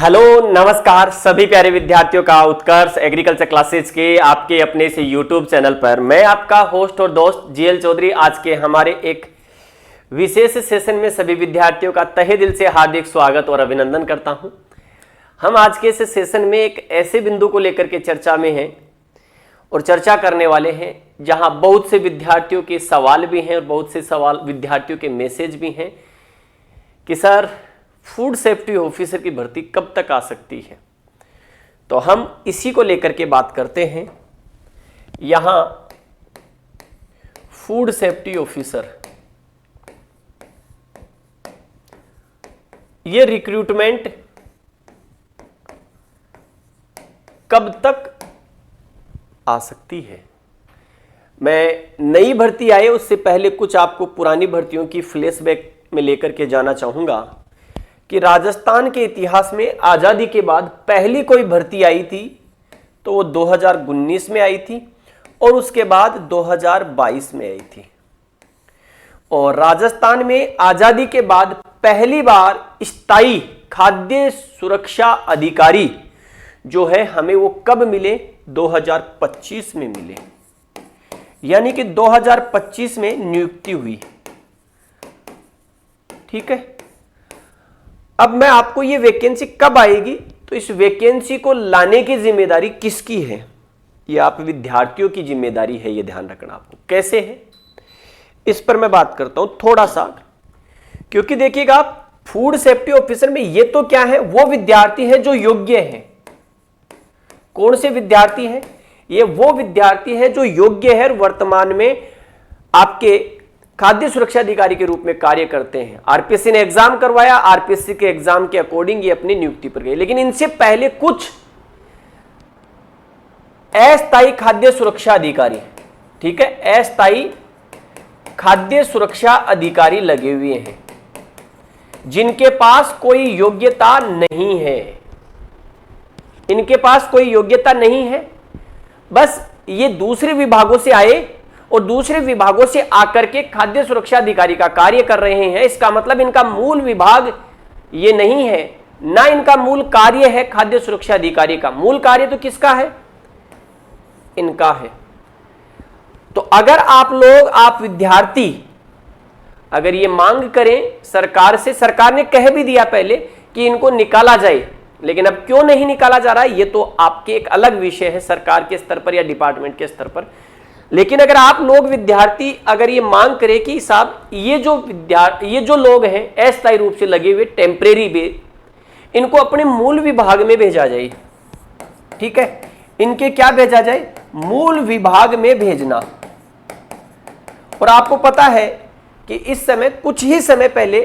Hello नमस्कार सभी प्यारे विद्यार्थियों का उत्कर्ष एग्रीकल्चर क्लासेज के आपके अपने से यूट्यूब चैनल पर मैं आपका होस्ट और दोस्त जीएल चौधरी आज के हमारे एक विशेष सेशन में सभी विद्यार्थियों का तहे दिल से हार्दिक स्वागत और अभिनंदन करता हूं। हम आज के इस सेशन में एक ऐसे बिंदु को लेकर के चर्चा में हैं और चर्चा करने वाले हैं जहां बहुत से विद्यार्थियों के सवाल भी हैं और बहुत से सवाल विद्यार्थियों के मैसेज भी हैं कि सर फूड सेफ्टी ऑफिसर की भर्ती कब तक आ सकती है। तो हम इसी को लेकर के बात करते हैं। यहां फूड सेफ्टी ऑफिसर ये रिक्रूटमेंट कब तक आ सकती है। मैं नई भर्ती आए उससे पहले कुछ आपको पुरानी भर्तियों की फ्लैशबैक में लेकर के जाना चाहूंगा कि राजस्थान के इतिहास में आज़ादी के बाद पहली कोई भर्ती आई थी तो वो 2019 में आई थी और उसके बाद 2022 में आई थी। और राजस्थान में आज़ादी के बाद पहली बार स्थायी खाद्य सुरक्षा अधिकारी जो है हमें वो कब मिले, 2025 में मिले, यानी कि 2025 में नियुक्ति हुई। ठीक है, अब मैं आपको ये वैकेंसी कब आएगी तो इस वैकेंसी को लाने की जिम्मेदारी किसकी है, ये आप विद्यार्थियों की जिम्मेदारी है, ये ध्यान रखना आपको। कैसे है इस पर मैं बात करता हूं थोड़ा सा, क्योंकि देखिएगा फूड सेफ्टी ऑफिसर में ये तो क्या है, वो विद्यार्थी है जो योग्य है। कौन से विद्यार्थी है, ये वो विद्यार्थी है जो योग्य है और वर्तमान में आपके खाद्य सुरक्षा अधिकारी के रूप में कार्य करते हैं। आरपीएससी ने एग्जाम करवाया, आरपीएससी के एग्जाम के अकॉर्डिंग ये अपनी नियुक्ति पर गए, लेकिन इनसे पहले कुछ अस्थायी खाद्य सुरक्षा अधिकारी, ठीक है, अस्थायी खाद्य सुरक्षा अधिकारी लगे हुए हैं जिनके पास कोई योग्यता नहीं है। इनके पास कोई योग्यता नहीं है, बस ये दूसरे विभागों से आए और दूसरे विभागों से आकर के खाद्य सुरक्षा अधिकारी का कार्य कर रहे हैं। इसका मतलब इनका मूल विभाग ये नहीं है, ना इनका मूल कार्य है खाद्य सुरक्षा अधिकारी का। मूल कार्य तो किसका है, इनका है। तो अगर आप विद्यार्थी अगर ये मांग करें सरकार से, सरकार ने कह भी दिया पहले कि इनको निकाला जाए, लेकिन अब क्यों नहीं निकाला जा रहा है ये तो आपके एक अलग विषय है सरकार के स्तर पर या डिपार्टमेंट के स्तर पर। लेकिन अगर आप लोग विद्यार्थी अगर ये मांग करें कि साहब ये जो लोग हैं अस्थायी रूप से लगे हुए टेम्परेरी बेस, इनको अपने मूल विभाग में भेजा जाए। ठीक है, इनके क्या भेजा जाए, मूल विभाग में भेजना। और आपको पता है कि इस समय कुछ ही समय पहले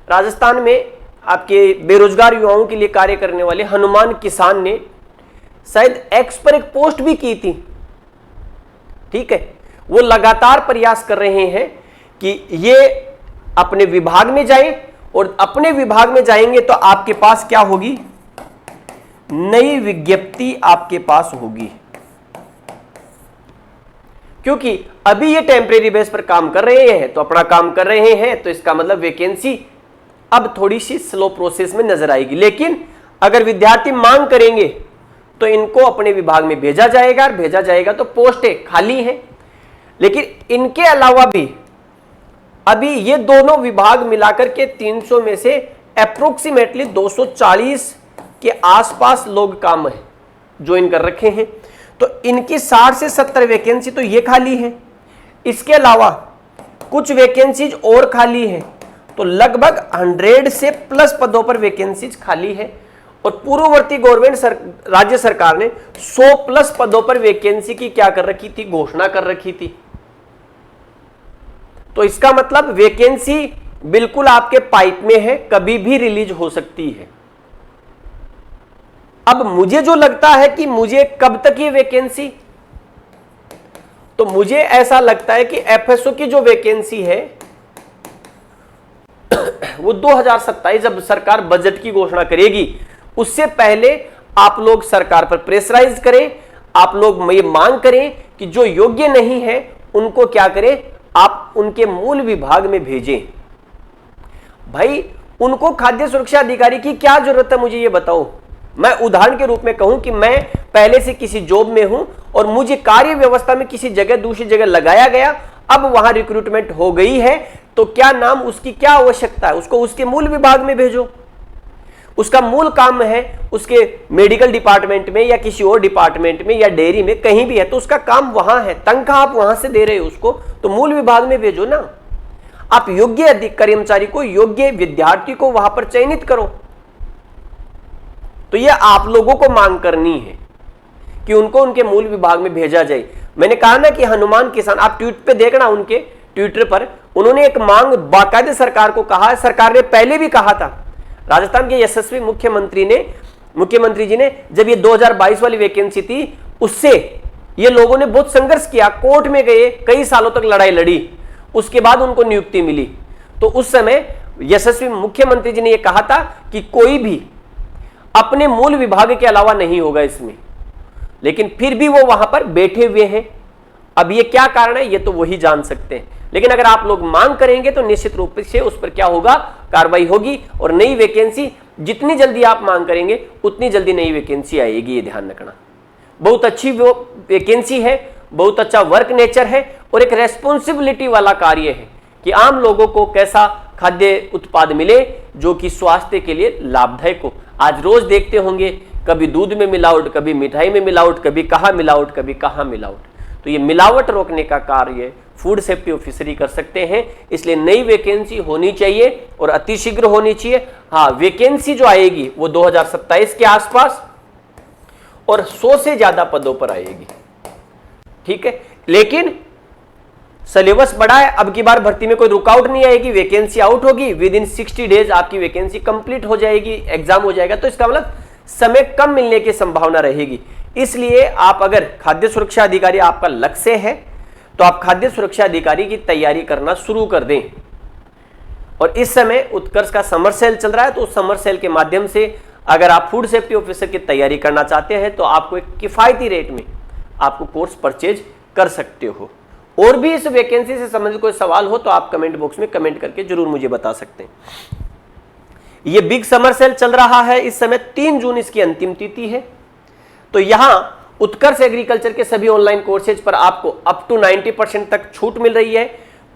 राजस्थान में आपके बेरोजगार युवाओं के लिए कार्य करने वाले हनुमान किसान ने शायद एक्स पर एक पोस्ट भी की थी। ठीक है, वो लगातार प्रयास कर रहे हैं कि ये अपने विभाग में जाएं और अपने विभाग में जाएंगे तो आपके पास क्या होगी, नई विज्ञप्ति आपके पास होगी। क्योंकि अभी ये टेम्परेरी बेस पर काम कर रहे हैं तो अपना काम कर रहे हैं, तो इसका मतलब वैकेंसी अब थोड़ी सी स्लो प्रोसेस में नजर आएगी। लेकिन अगर विद्यार्थी मांग करेंगे तो इनको अपने विभाग में भेजा जाएगा, और भेजा जाएगा तो पोस्टें खाली हैं। लेकिन इनके अलावा भी अभी ये दोनों विभाग मिलाकर के 300 में से अप्रोक्सीमेटली 240 के आसपास लोग काम है ज्वाइन कर रखे हैं। तो इनकी 60 से 70 वैकेंसी तो ये खाली है। इसके अलावा कुछ वैकेंसीज और खाली है, तो लगभग 100 से प्लस पदों पर वैकेंसीज खाली है। और पूर्ववर्ती गवर्नमेंट राज्य सरकार ने 100 प्लस पदों पर वैकेंसी की क्या कर रखी थी, घोषणा कर रखी थी। तो इसका मतलब वैकेंसी बिल्कुल आपके पाइप में है, कभी भी रिलीज हो सकती है। अब मुझे जो लगता है कि मुझे कब तक ये वैकेंसी, तो मुझे ऐसा लगता है कि एफएसओ की जो वैकेंसी है वो 2027 जब सरकार बजट की घोषणा करेगी उससे पहले आप लोग सरकार पर प्रेशराइज करें, आप लोग ये मांग करें कि जो योग्य नहीं है उनको क्या करें, आप उनके मूल विभाग में भेजें। भाई उनको खाद्य सुरक्षा अधिकारी की क्या जरूरत है, मुझे ये बताओ। मैं उदाहरण के रूप में कहूं कि मैं पहले से किसी जॉब में हूं और मुझे कार्य व्यवस्था में किसी जगह दूसरी जगह लगाया गया, अब वहां रिक्रूटमेंट हो गई है, तो क्या नाम, उसकी क्या आवश्यकता है, उसको उसके मूल विभाग में भेजो। उसका मूल काम है उसके मेडिकल डिपार्टमेंट में या किसी और डिपार्टमेंट में या डेयरी में कहीं भी है, तो उसका काम वहां है, तनख्वाह आप वहां से दे रहे हो उसको, तो मूल विभाग में भेजो ना। आप योग्य कर्मचारी को, योग्य विद्यार्थी को वहां पर चयनित करो। तो यह आप लोगों को मांग करनी है कि उनको उनके मूल विभाग में भेजा जाए। मैंने कहा ना कि हनुमान किसान, आप ट्वीट पे देखना, उनके ट्विटर पर उन्होंने एक मांग बाकायदे सरकार को कहा है। सरकार ने पहले भी कहा था, राजस्थान के यशस्वी मुख्यमंत्री जी ने जब ये 2022 वाली वैकेंसी थी, उससे ये लोगों ने बहुत संघर्ष किया, कोर्ट में गए, कई सालों तक लड़ाई लड़ी, उसके बाद उनको नियुक्ति मिली। तो उस समय यशस्वी मुख्यमंत्री जी ने यह कहा था कि कोई भी अपने मूल विभाग के अलावा नहीं होगा इसमें, लेकिन फिर भी वो वहां पर बैठे हुए हैं। अब ये क्या कारण है, ये तो वही जान सकते हैं, लेकिन अगर आप लोग मांग करेंगे तो निश्चित रूप से उस पर क्या होगा, कार्रवाई होगी और नई वैकेंसी, जितनी जल्दी आप मांग करेंगे उतनी जल्दी नई वैकेंसी आएगी, ये ध्यान रखना। बहुत अच्छी वो वैकेंसी है, बहुत अच्छा वर्क नेचर है और एक रेस्पॉन्सिबिलिटी वाला कार्य है कि आम लोगों को कैसा खाद्य उत्पाद मिले जो कि स्वास्थ्य के लिए लाभदायक हो। आज रोज देखते होंगे, कभी दूध में मिलावट, कभी मिठाई में मिलावट, कभी कहाँ मिलावट, कभी कहाँ मिलावट। तो ये मिलावट रोकने का कार्य फूड सेफ्टी ऑफिसर ही कर सकते हैं। इसलिए नई वैकेंसी होनी चाहिए और अतिशीघ्र होनी चाहिए। हाँ, वैकेंसी जो आएगी वो 2027 के आसपास और 100 से ज्यादा पदों पर आएगी, ठीक है। लेकिन सिलेबस बड़ा है, अब की बार भर्ती में कोई रुकावट नहीं आएगी, वैकेंसी आउट होगी, विद इन 60 डेज आपकी वैकेंसी कंप्लीट हो जाएगी, एग्जाम हो जाएगा। तो इसका मतलब समय कम मिलने की संभावना रहेगी। इसलिए आप अगर खाद्य सुरक्षा अधिकारी आपका लक्ष्य है तो आप खाद्य सुरक्षा अधिकारी की तैयारी करना शुरू कर दें। और इस समय उत्कर्ष का समर सेल चल रहा है, तो उस समर सेल के माध्यम से अगर आप फूड सेफ्टी ऑफिसर की तैयारी करना चाहते हैं तो आपको एक किफायती रेट में आपको कोर्स परचेज कर सकते हो। और भी इस वैकेंसी से संबंधित कोई सवाल हो तो आप कमेंट बॉक्स में कमेंट करके जरूर मुझे बता सकते हैं। ये बिग समर सेल चल रहा है इस समय, 3 जून इसकी अंतिम तिथि है। तो यहां उत्कर्ष एग्रीकल्चर के सभी ऑनलाइन कोर्सेज पर आपको अप टू 90% तक छूट मिल रही है।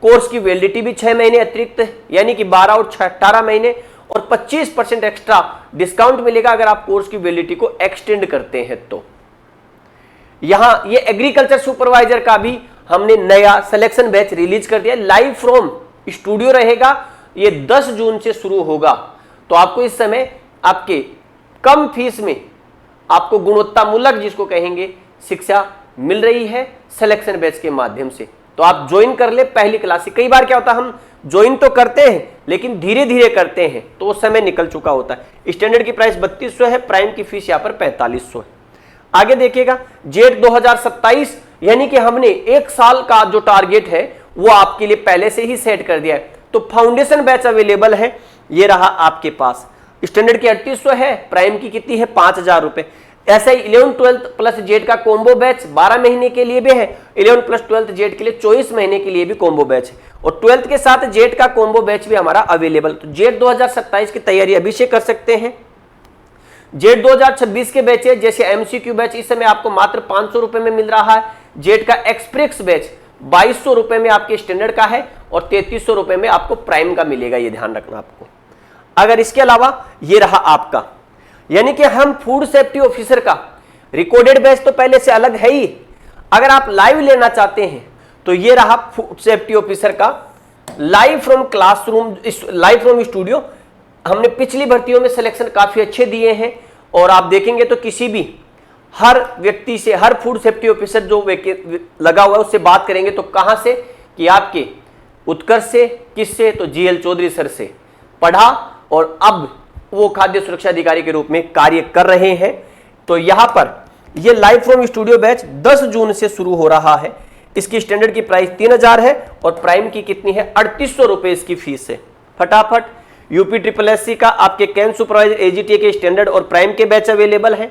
कोर्स की वैलिडिटी भी 6 महीने अतिरिक्त, यानी कि 12 और 18 महीने, और 25% एक्स्ट्रा डिस्काउंट मिलेगा अगर आप कोर्स की वैलिडिटी को एक्सटेंड करते हैं। तो यहां ये एग्रीकल्चर सुपरवाइजर का भी हमने नया सिलेक्शन बैच रिलीज कर दिया, लाइव फ्रॉम स्टूडियो रहेगा, ये 10 जून से शुरू होगा। तो आपको इस समय आपके कम फीस में आपको गुणवत्तामूलक, जिसको कहेंगे, शिक्षा मिल रही है सिलेक्शन बैच के माध्यम से। तो आप ज्वाइन कर ले पहली क्लास से। कई बार क्या होता है, हम ज्वाइन तो करते हैं लेकिन धीरे धीरे करते हैं, तो वो समय निकल चुका होता है। स्टैंडर्ड की प्राइस 3200 है, प्राइम की फीस यहाँ पर 4500 है। आगे देखिएगा, जेट 2027, यानी कि हमने 1 साल का जो टारगेट है वो आपके लिए पहले से ही सेट कर दिया है। तो फाउंडेशन बैच अवेलेबल है, ये रहा आपके पास। स्टैंडर्ड की 3800 है, प्राइम की कितनी है, 5000 रुपए। ऐसा ही 11 12 प्लस जेट का कॉम्बो बैच 12 महीने के लिए भी है, 11 प्लस 12 जेट के लिए 24 महीने के लिए भी कॉम्बो बैच है, और 12th के साथ जेट का कॉम्बो बैच भी हमारा अवेलेबल। तो जेट 2027 की तैयारी अभी से कर सकते हैं। जेट 2026 के बैच है, जैसे एमसीक्यू बैच इस समय आपको मात्र 500 रुपए में मिल रहा है। जेट का एक्सप्रेस बैच 2200 रुपए में आपके स्टैंडर्ड का है और 3300 रुपए में आपको प्राइम का मिलेगा, ये ध्यान रखना आपको। अगर इसके अलावा ये रहा आपका, यानी कि हम फूड सेफ्टी ऑफिसर का रिकॉर्डेड बैच तो पहले से अलग है ही। अगर आप लाइव लेना चाहते हैं तो ये रहा फूड सेफ्टी ऑफिसर का live from classroom, live from studio. हमने पिछली भर्तियों में सिलेक्शन काफी अच्छे दिए हैं और आप देखेंगे तो किसी भी हर व्यक्ति से, हर फूड सेफ्टी ऑफिसर जो लगा हुआ है उससे बात करेंगे तो कहां से, कि आपके उत्कर्ष से, किससे, तो जीएल चौधरी सर से पढ़ा और अब वो खाद्य सुरक्षा अधिकारी के रूप में कार्य कर रहे हैं। तो यहां पर ये लाइव फ्रॉम स्टूडियो बैच 10 जून से शुरू हो रहा है। इसकी स्टैंडर्ड की प्राइस 3000 है और प्राइम की कितनी है, 3800 रुपए इसकी फीस है। फटाफट यूपी SSSC का आपके कैंप सुपरवाइजर एजीटीए के स्टैंडर्ड और प्राइम के बैच अवेलेबल है।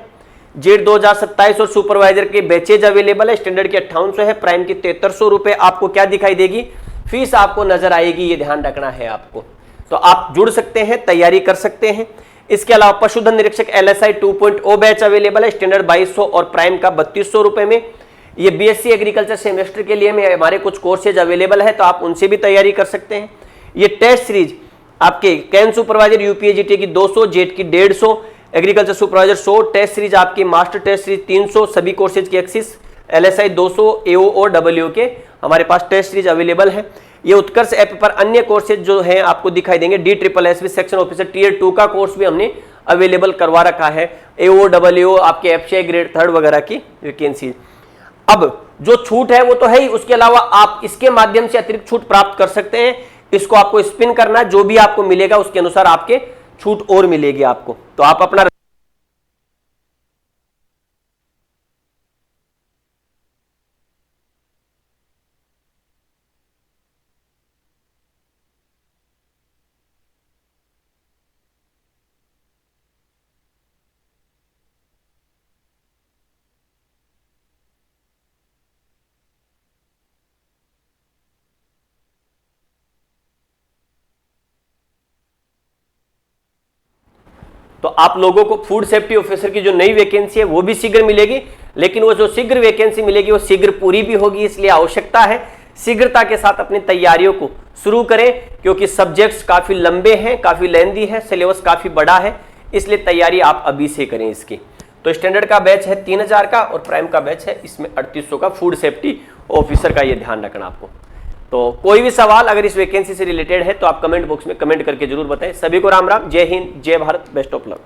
जेट 2027 और सुपरवाइजर के बैचेज अवेलेबल है। स्टैंडर्ड की 5800 है, प्राइम की 7300 रुपए आपको क्या दिखाई देगी, फीस आपको नजर आएगी, ये ध्यान रखना है आपको। तो आप जुड़ सकते हैं, तैयारी कर सकते हैं। इसके अलावा पशुधन निरीक्षक LSI 2.0 बैच अवेलेबल है, स्टैंडर्ड 2200 और प्राइम का 3200 रुपए में। ये BSc एग्रीकल्चर सेमेस्टर के लिए हमारे कुछ कोर्सेज अवेलेबल है, तो आप उनसे भी तैयारी कर सकते हैं। ये टेस्ट सीरीज आपके कैन सुपरवाइजर UPSGT की 200, जेट की 150, एग्रीकल्चर सुपरवाइजर 100, टेस्ट सीरीज आपकी मास्टर टेस्ट सीरीज 300, सभी कोर्सेज की एक्सिस LSI 200, AO और WO के हमारे पास टेस्ट सीरीज अवेलेबल है। ये उत्कर्ष ऐप पर अन्य कोर्सेज जो हैं आपको दिखाई देंगे। DSSS सेक्शन ऑफिसर टियर 2 का कोर्स भी हमने अवेलेबल करवा रखा है। AO WO आपके FCI ग्रेड 3 वगैरह की वैकेंसी। अब जो छूट है वो तो है ही, उसके अलावा आप इसके माध्यम से अतिरिक्त छूट प्राप्त कर सकते हैं। इसको आपको स्पिन करना, जो भी आपको मिलेगा उसके अनुसार आपके छूट और मिलेगी आपको। तो आप अपना तो आप लोगों को फूड सेफ्टी ऑफिसर की जो नई वैकेंसी है वो भी शीघ्र मिलेगी, लेकिन वो जो शीघ्र वैकेंसी मिलेगी वो शीघ्र पूरी भी होगी। इसलिए आवश्यकता है शीघ्रता के साथ अपनी तैयारियों को शुरू करें, क्योंकि सब्जेक्ट्स काफी लंबे हैं, काफी लेंथी है, सिलेबस काफी बड़ा है, इसलिए तैयारी आप अभी से करें इसकी। तो स्टैंडर्ड का बैच है 3000 का और प्राइम का बैच है इसमें 3800 का फूड सेफ्टी ऑफिसर का, ये ध्यान रखना आपको। तो कोई भी सवाल अगर इस वैकेंसी से रिलेटेड है तो आप कमेंट बॉक्स में कमेंट करके जरूर बताएं। सभी को राम राम, जय हिंद, जय भारत, बेस्ट ऑफ लक।